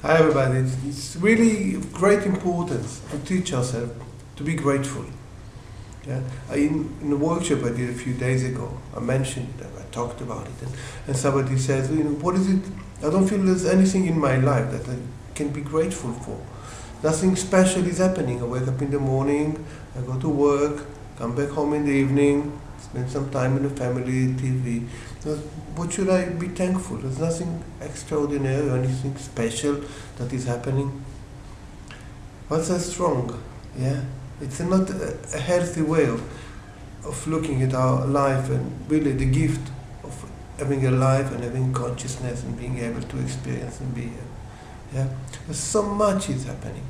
Hi everybody. It's really of great importance to teach ourselves to be grateful. Yeah, in a workshop I did a few days ago, I mentioned it, I talked about it, and somebody says, what is it? I don't feel there's anything in my life that I can be grateful for. Nothing special is happening. I wake up in the morning, I go to work, come back home in the evening, spend some time with the family, TV. What should I be thankful? There's nothing extraordinary or anything special that is happening. What's that wrong? Yeah, it's not a healthy way of looking at our life and really the gift of having a life and having consciousness and being able to experience and be here. Yeah, there's so much is happening,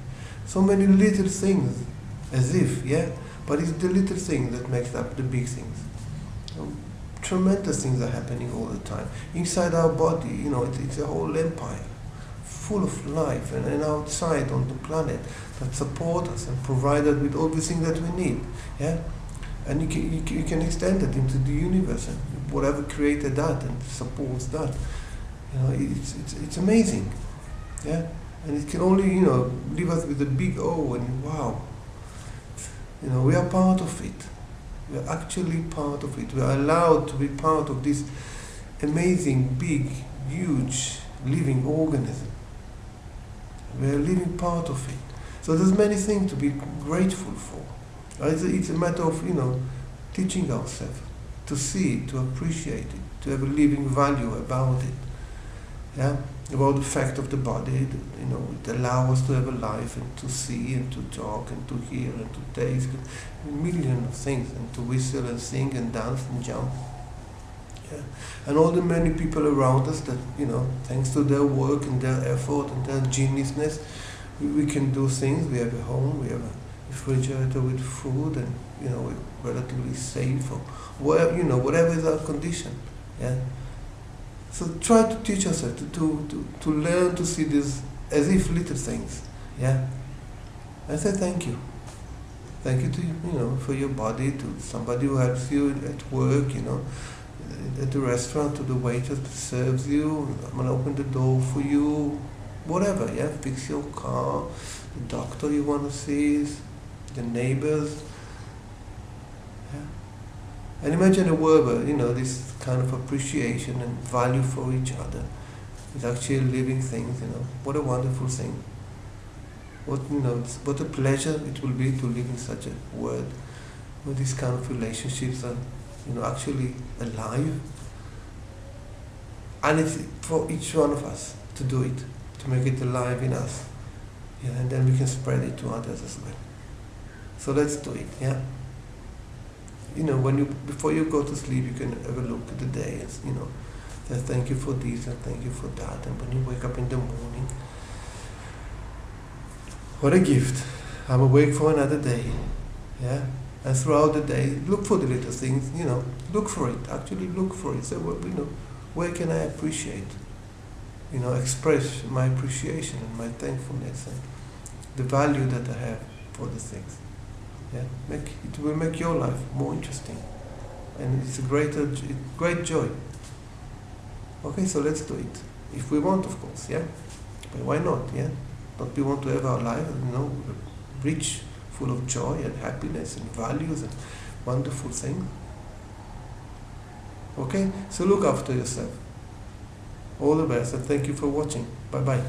so many little things, as if, yeah, but it's the little things that makes up the big things. Tremendous things are happening all the time inside our body. It's a whole empire full of life, and outside on the planet that support us and provide us with all the things that we need. Yeah, and you can extend it into the universe and whatever created that and supports that. It's amazing. Yeah, and it can only leave us with a big oh and wow. We are part of it. We are actually part of it. We are allowed to be part of this amazing, big, huge, living organism. We are a living part of it. So there's many things to be grateful for. It's a matter of, teaching ourselves to see it, to appreciate it, to have a living value about it. Yeah? About the fact of the body, it allows us to have a life and to see and to talk and to hear and to taste a million of things and to whistle and sing and dance and jump. Yeah. And all the many people around us that, thanks to their work and their effort and their geniusness, we can do things. We have a home, we have a refrigerator with food and, we're relatively safe or whatever is our condition. Yeah. So try to teach yourself to learn to see this as if little things, yeah. And say thank you. Thank you to for your body, to somebody who helps you at work, at the restaurant, to the waitress that serves you. I'm gonna open the door for you, whatever, yeah. Fix your car, the doctor you want to see, the neighbors. Yeah. And imagine a world where, this kind of appreciation and value for each other is actually living things, What a wonderful thing. What a pleasure it will be to live in such a world where these kind of relationships are, actually alive. And it's for each one of us to do it, to make it alive in us. Yeah, and then we can spread it to others as well. So let's do it, yeah? Before you go to sleep, you can have a look at the day and, say thank you for this and thank you for that. And when you wake up in the morning, what a gift. I'm awake for another day. Yeah? And throughout the day, look for the little things, look for it. Actually look for it. So, where can I appreciate? Express my appreciation and my thankfulness and the value that I have for the things. Yeah, it will make your life more interesting, and it's a great joy. Okay, so let's do it if we want, of course. Yeah, but why not? Yeah, don't we want to have our life, rich, full of joy and happiness and values and wonderful things? Okay, so look after yourself. All the best, and thank you for watching. Bye bye.